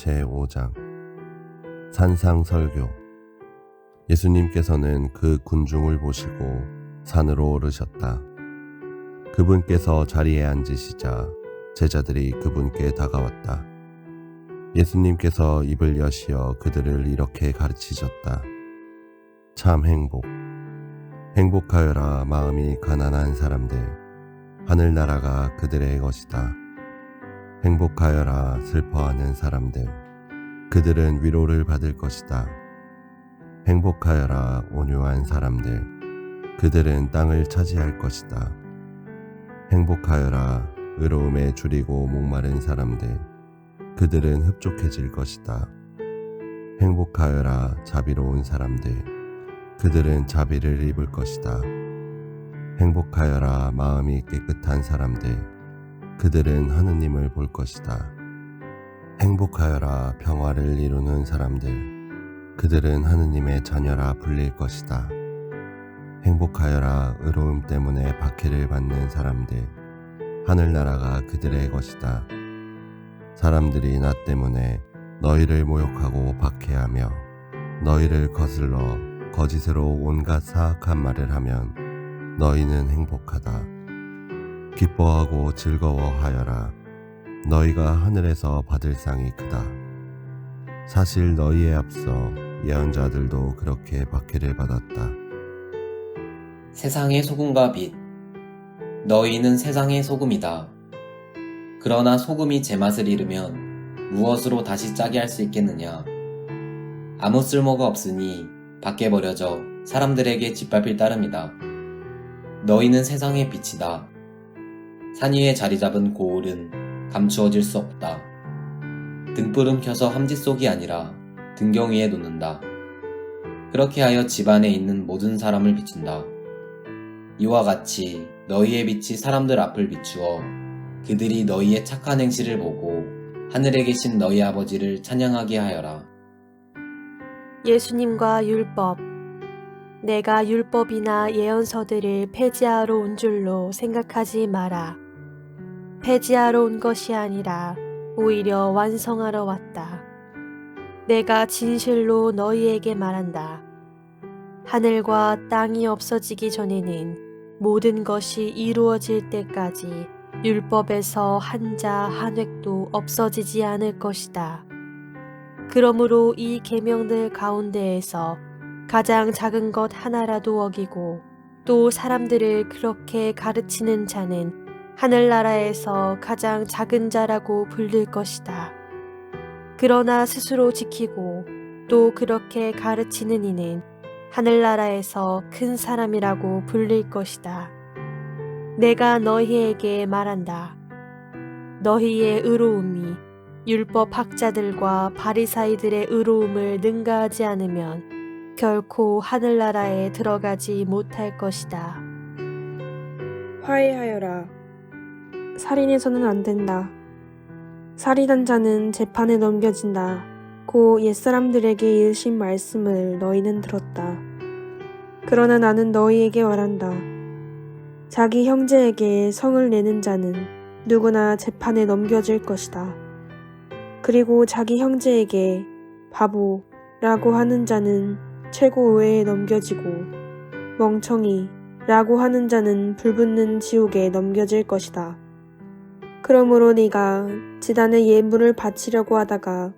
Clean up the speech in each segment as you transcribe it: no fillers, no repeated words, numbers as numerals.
제5장 산상설교. 예수님께서는 그 군중을 보시고 산으로 오르셨다. 그분께서 자리에 앉으시자 제자들이 그분께 다가왔다. 예수님께서 입을 여시어 그들을 이렇게 가르치셨다. 참 행복하여라 마음이 가난한 사람들, 하늘나라가 그들의 것이다. 행복하여라 슬퍼하는 사람들, 그들은 위로를 받을 것이다. 행복하여라 온유한 사람들, 그들은 땅을 차지할 것이다. 행복하여라 의로움에 줄이고 목마른 사람들, 그들은 흡족해질 것이다. 행복하여라 자비로운 사람들, 그들은 자비를 입을 것이다. 행복하여라 마음이 깨끗한 사람들, 그들은 하느님을 볼 것이다. 행복하여라 평화를 이루는 사람들, 그들은 하느님의 자녀라 불릴 것이다. 행복하여라 의로움 때문에 박해를 받는 사람들, 하늘나라가 그들의 것이다. 사람들이 나 때문에 너희를 모욕하고 박해하며 너희를 거슬러 거짓으로 온갖 사악한 말을 하면 너희는 행복하다. 기뻐하고 즐거워하여라. 너희가 하늘에서 받을 상이 크다. 사실 너희에 앞서 예언자들도 그렇게 박해를 받았다. 세상의 소금과 빛. 너희는 세상의 소금이다. 그러나 소금이 제맛을 잃으면 무엇으로 다시 짜게 할 수 있겠느냐? 아무 쓸모가 없으니 밖에 버려져 사람들에게 짓밟힐 따름이다. 너희는 세상의 빛이다. 산 위에 자리 잡은 고울은 감추어질 수 없다. 등불은 켜서 함지 속이 아니라 등경 위에 놓는다. 그렇게 하여 집 안에 있는 모든 사람을 비춘다. 이와 같이 너희의 빛이 사람들 앞을 비추어 그들이 너희의 착한 행실을 보고 하늘에 계신 너희 아버지를 찬양하게 하여라. 예수님과 율법. 내가 율법이나 예언서들을 폐지하러 온 줄로 생각하지 마라. 폐지하러 온 것이 아니라 오히려 완성하러 왔다. 내가 진실로 너희에게 말한다. 하늘과 땅이 없어지기 전에는 모든 것이 이루어질 때까지 율법에서 한 자 한 획도 없어지지 않을 것이다. 그러므로 이 계명들 가운데에서 가장 작은 것 하나라도 어기고 또 사람들을 그렇게 가르치는 자는 하늘나라에서 가장 작은 자라고 불릴 것이다. 그러나 스스로 지키고 또 그렇게 가르치는 이는 하늘나라에서 큰 사람이라고 불릴 것이다. 내가 너희에게 말한다. 너희의 의로움이 율법 학자들과 바리사이들의 의로움을 능가하지 않으면 결코 하늘나라에 들어가지 못할 것이다. 화해하여라. 살인해서는 안 된다. 살인한 자는 재판에 넘겨진다. 고 옛사람들에게 일신 말씀을 너희는 들었다. 그러나 나는 너희에게 말한다. 자기 형제에게 성을 내는 자는 누구나 재판에 넘겨질 것이다. 그리고 자기 형제에게 바보라고 하는 자는 최고의회에 넘겨지고 멍청이라고 하는 자는 불붙는 지옥에 넘겨질 것이다. 그러므로 네가 제단에 예물을 바치려고 하다가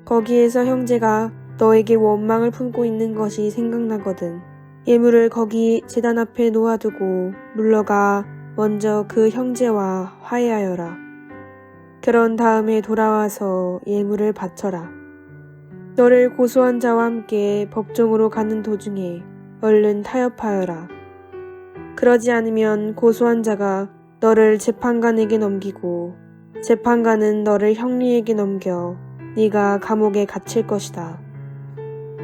거기에서 형제가 너에게 원망을 품고 있는 것이 생각나거든 예물을 거기 제단 앞에 놓아두고 물러가 먼저 그 형제와 화해하여라. 그런 다음에 돌아와서 예물을 바쳐라. 너를 고소한 자와 함께 법정으로 가는 도중에 얼른 타협하여라. 그러지 않으면 고소한 자가 너를 재판관에게 넘기고 재판관은 너를 형리에게 넘겨 네가 감옥에 갇힐 것이다.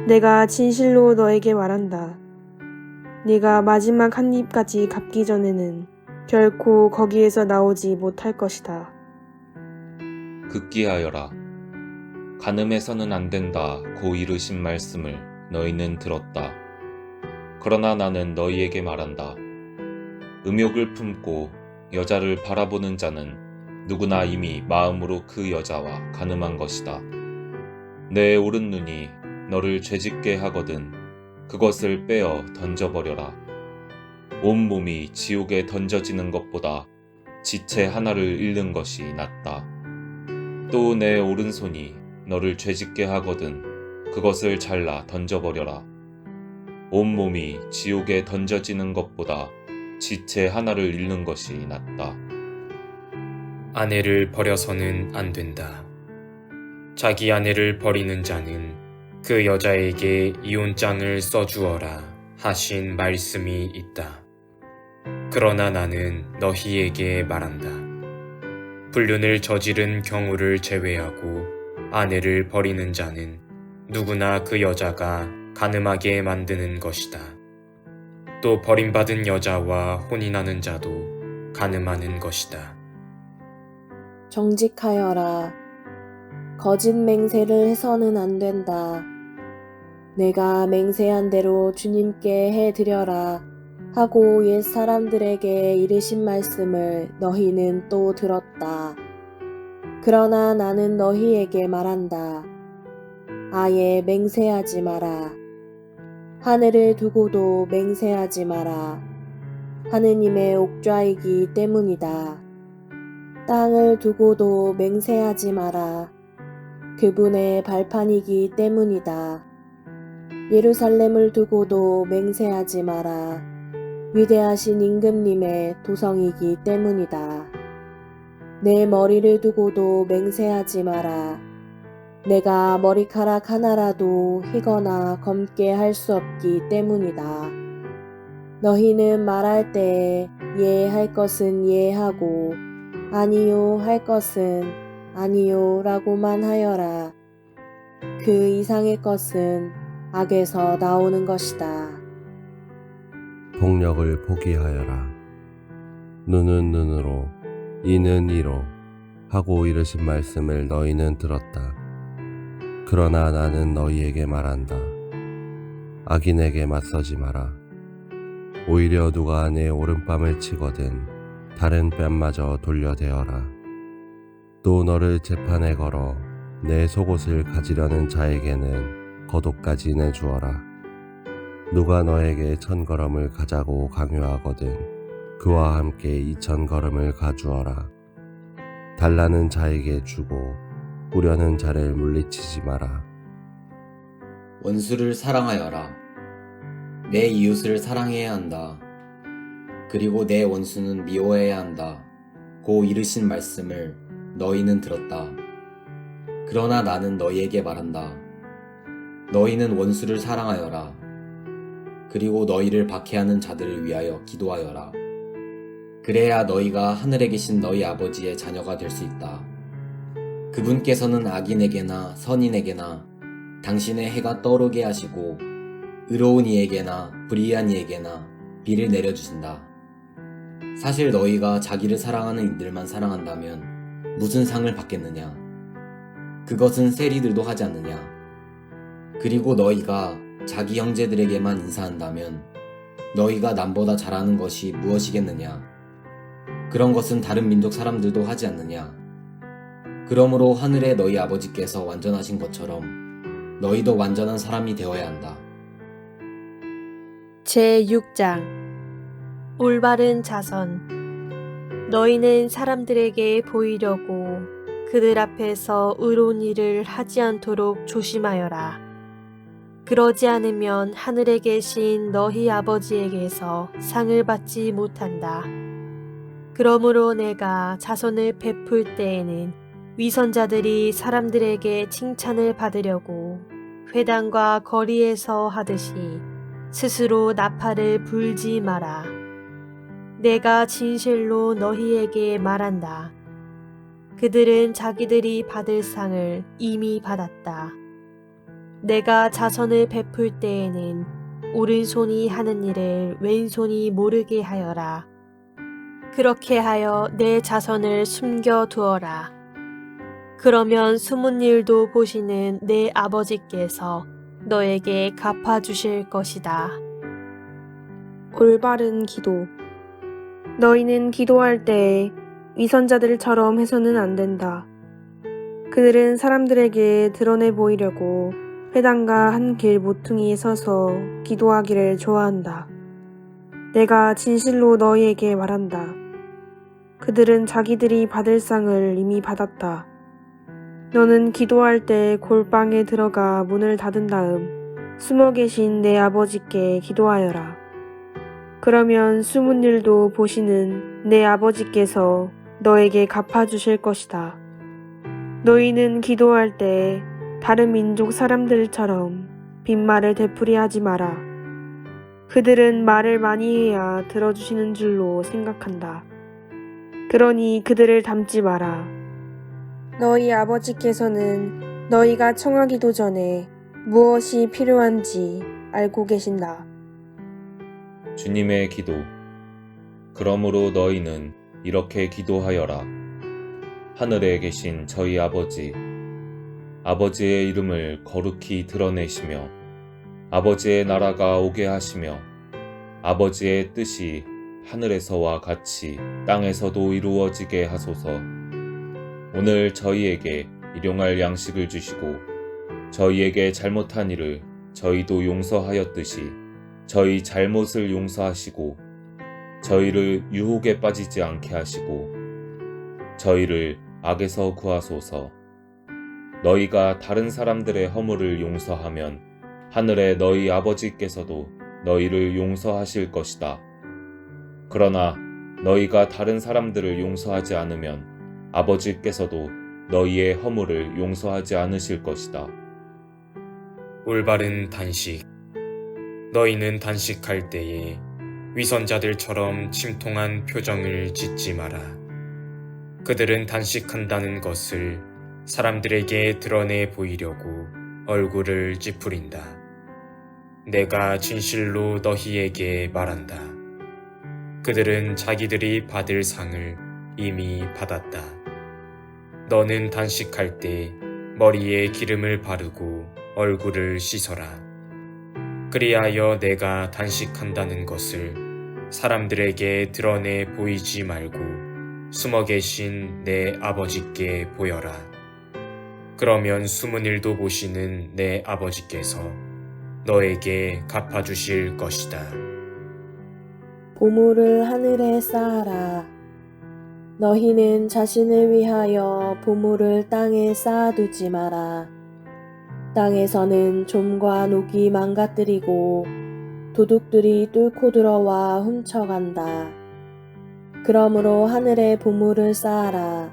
내가 진실로 너에게 말한다. 네가 마지막 한 입까지 갚기 전에는 결코 거기에서 나오지 못할 것이다. 극기하여라. 간음해서는 안 된다 고 이르신 말씀을 너희는 들었다. 그러나 나는 너희에게 말한다. 음욕을 품고 여자를 바라보는 자는 누구나 이미 마음으로 그 여자와 간음한 것이다. 내 오른눈이 너를 죄짓게 하거든 그것을 빼어 던져버려라. 온몸이 지옥에 던져지는 것보다 지체 하나를 잃는 것이 낫다. 또 내 오른손이 너를 죄짓게 하거든 그것을 잘라 던져버려라. 온몸이 지옥에 던져지는 것보다 지체 하나를 잃는 것이 낫다. 아내를 버려서는 안 된다. 자기 아내를 버리는 자는 그 여자에게 이혼장을 써주어라 하신 말씀이 있다. 그러나 나는 너희에게 말한다. 불륜을 저지른 경우를 제외하고 아내를 버리는 자는 누구나 그 여자가 간음하게 만드는 것이다. 또 버림받은 여자와 혼인하는 자도 간음하는 것이다. 정직하여라. 거짓 맹세를 해서는 안 된다. 내가 맹세한 대로 주님께 해드려라 하고 옛 사람들에게 이르신 말씀을 너희는 또 들었다. 그러나 나는 너희에게 말한다. 아예 맹세하지 마라. 하늘을 두고도 맹세하지 마라. 하느님의 옥좌이기 때문이다. 땅을 두고도 맹세하지 마라. 그분의 발판이기 때문이다. 예루살렘을 두고도 맹세하지 마라. 위대하신 임금님의 도성이기 때문이다. 내 머리를 두고도 맹세하지 마라. 내가 머리카락 하나라도 희거나 검게 할 수 없기 때문이다. 너희는 말할 때에 예 할 것은 예 하고 아니요 할 것은 아니요 라고만 하여라. 그 이상의 것은 악에서 나오는 것이다. 폭력을 포기하여라. 눈은 눈으로, 이는 이로 하고 이르신 말씀을 너희는 들었다. 그러나 나는 너희에게 말한다. 악인에게 맞서지 마라. 오히려 누가 내 오른뺨을 치거든 다른 뺨마저 돌려대어라. 또 너를 재판에 걸어 내 속옷을 가지려는 자에게는 겉옷까지 내주어라. 누가 너에게 1000걸음을 가자고 강요하거든 그와 함께 2000걸음을 가주어라. 달라는 자에게 주고 꾸려는 자를 물리치지 마라. 원수를 사랑하여라. 내 이웃을 사랑해야 한다. 그리고 내 원수는 미워해야 한다. 고 이르신 말씀을 너희는 들었다. 그러나 나는 너희에게 말한다. 너희는 원수를 사랑하여라. 그리고 너희를 박해하는 자들을 위하여 기도하여라. 그래야 너희가 하늘에 계신 너희 아버지의 자녀가 될 수 있다. 그분께서는 악인에게나 선인에게나 당신의 해가 떠오르게 하시고 의로운 이에게나 불의한 이에게나 비를 내려주신다. 사실 너희가 자기를 사랑하는 이들만 사랑한다면 무슨 상을 받겠느냐? 그것은 세리들도 하지 않느냐? 그리고 너희가 자기 형제들에게만 인사한다면 너희가 남보다 잘하는 것이 무엇이겠느냐? 그런 것은 다른 민족 사람들도 하지 않느냐? 그러므로 하늘에 너희 아버지께서 완전하신 것처럼 너희도 완전한 사람이 되어야 한다. 제6장 올바른 자선. 너희는 사람들에게 보이려고 그들 앞에서 의로운 일을 하지 않도록 조심하여라. 그러지 않으면 하늘에 계신 너희 아버지에게서 상을 받지 못한다. 그러므로 내가 자선을 베풀 때에는 위선자들이 사람들에게 칭찬을 받으려고 회당과 거리에서 하듯이 스스로 나팔을 불지 마라. 내가 진실로 너희에게 말한다. 그들은 자기들이 받을 상을 이미 받았다. 내가 자선을 베풀 때에는 오른손이 하는 일을 왼손이 모르게 하여라. 그렇게 하여 내 자선을 숨겨두어라. 그러면 숨은 일도 보시는 내 아버지께서 너에게 갚아주실 것이다. 올바른 기도. 너희는 기도할 때 위선자들처럼 해서는 안 된다. 그들은 사람들에게 드러내 보이려고 회당과 한 길 모퉁이에 서서 기도하기를 좋아한다. 내가 진실로 너희에게 말한다. 그들은 자기들이 받을 상을 이미 받았다. 너는 기도할 때 골방에 들어가 문을 닫은 다음 숨어 계신 내 아버지께 기도하여라. 그러면 숨은 일도 보시는 내 아버지께서 너에게 갚아주실 것이다. 너희는 기도할 때 다른 민족 사람들처럼 빈말을 되풀이하지 마라. 그들은 말을 많이 해야 들어주시는 줄로 생각한다. 그러니 그들을 닮지 마라. 너희 아버지께서는 너희가 청하기도 전에 무엇이 필요한지 알고 계신다. 주님의 기도. 그러므로 너희는 이렇게 기도하여라. 하늘에 계신 저희 아버지, 아버지의 이름을 거룩히 드러내시며 아버지의 나라가 오게 하시며 아버지의 뜻이 하늘에서와 같이 땅에서도 이루어지게 하소서. 오늘 저희에게 일용할 양식을 주시고 저희에게 잘못한 일을 저희도 용서하였듯이 저희 잘못을 용서하시고 저희를 유혹에 빠지지 않게 하시고 저희를 악에서 구하소서. 너희가 다른 사람들의 허물을 용서하면 하늘의 너희 아버지께서도 너희를 용서하실 것이다. 그러나 너희가 다른 사람들을 용서하지 않으면 아버지께서도 너희의 허물을 용서하지 않으실 것이다. 올바른 단식. 너희는 단식할 때에 위선자들처럼 침통한 표정을 짓지 마라. 그들은 단식한다는 것을 사람들에게 드러내 보이려고 얼굴을 찌푸린다. 내가 진실로 너희에게 말한다. 그들은 자기들이 받을 상을 이미 받았다. 너는 단식할 때 머리에 기름을 바르고 얼굴을 씻어라. 그리하여 내가 단식한다는 것을 사람들에게 드러내 보이지 말고 숨어 계신 내 아버지께 보여라. 그러면 숨은 일도 보시는 내 아버지께서 너에게 갚아주실 것이다. 보물을 하늘에 쌓아라. 너희는 자신을 위하여 보물을 땅에 쌓아두지 마라. 땅에서는 좀과 녹이 망가뜨리고 도둑들이 뚫고 들어와 훔쳐간다. 그러므로 하늘에 보물을 쌓아라.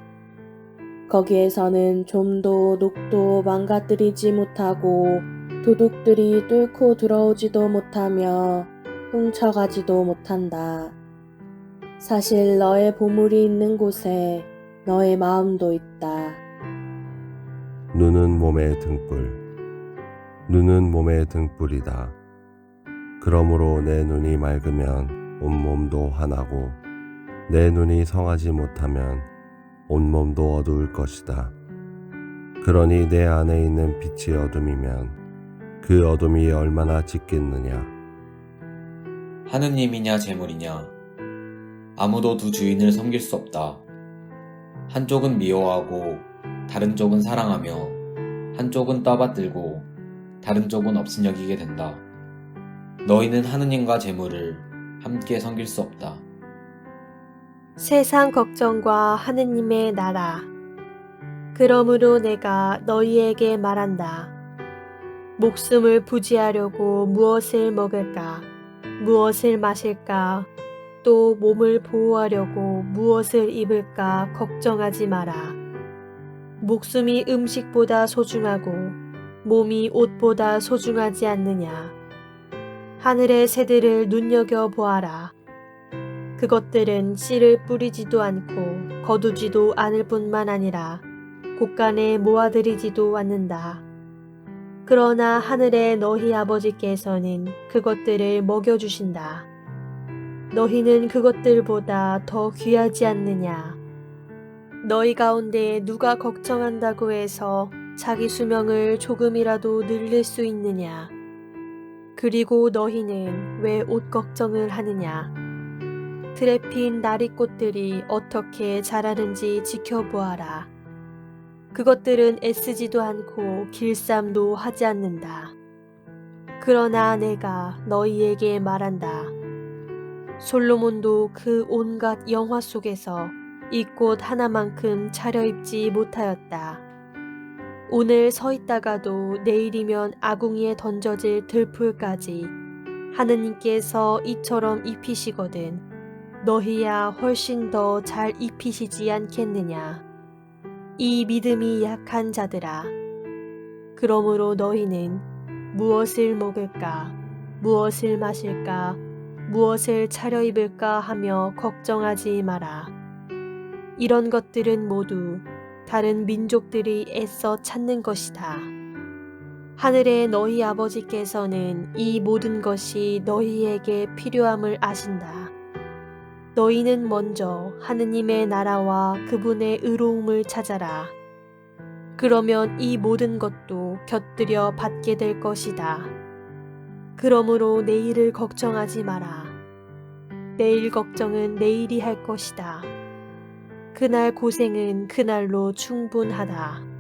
거기에서는 좀도 녹도 망가뜨리지 못하고 도둑들이 뚫고 들어오지도 못하며 훔쳐가지도 못한다. 사실 너의 보물이 있는 곳에 너의 마음도 있다. 눈은 몸의 등불. 눈은 몸의 등불이다. 그러므로 내 눈이 맑으면 온몸도 환하고 내 눈이 성하지 못하면 온몸도 어두울 것이다. 그러니 내 안에 있는 빛이 어둠이면 그 어둠이 얼마나 짙겠느냐. 하느님이냐 재물이냐. 아무도 두 주인을 섬길 수 없다. 한쪽은 미워하고 다른 쪽은 사랑하며 한쪽은 떠받들고 다른 쪽은 업신여기게 된다. 너희는 하느님과 재물을 함께 섬길 수 없다. 세상 걱정과 하느님의 나라. 그러므로 내가 너희에게 말한다. 목숨을 부지하려고 무엇을 먹을까? 무엇을 마실까? 또 몸을 보호하려고 무엇을 입을까 걱정하지 마라. 목숨이 음식보다 소중하고 몸이 옷보다 소중하지 않느냐. 하늘의 새들을 눈여겨보아라. 그것들은 씨를 뿌리지도 않고 거두지도 않을 뿐만 아니라 곳간에 모아들이지도 않는다. 그러나 하늘의 너희 아버지께서는 그것들을 먹여주신다. 너희는 그것들보다 더 귀하지 않느냐. 너희 가운데 누가 걱정한다고 해서 자기 수명을 조금이라도 늘릴 수 있느냐. 그리고 너희는 왜 옷 걱정을 하느냐. 들에 핀 나리꽃들이 어떻게 자라는지 지켜보아라. 그것들은 애쓰지도 않고 길쌈도 하지 않는다. 그러나 내가 너희에게 말한다. 솔로몬도 그 온갖 영화 속에서 이 꽃 하나만큼 차려입지 못하였다. 오늘 서 있다가도 내일이면 아궁이에 던져질 들풀까지 하느님께서 이처럼 입히시거든 너희야 훨씬 더 잘 입히시지 않겠느냐. 이 믿음이 약한 자들아. 그러므로 너희는 무엇을 먹을까, 무엇을 마실까, 무엇을 차려입을까 하며 걱정하지 마라. 이런 것들은 모두 다른 민족들이 애써 찾는 것이다. 하늘의 너희 아버지께서는 이 모든 것이 너희에게 필요함을 아신다. 너희는 먼저 하느님의 나라와 그분의 의로움을 찾아라. 그러면 이 모든 것도 곁들여 받게 될 것이다. 그러므로 내일을 걱정하지 마라. 내일 걱정은 내일이 할 것이다. 그날 고생은 그날로 충분하다.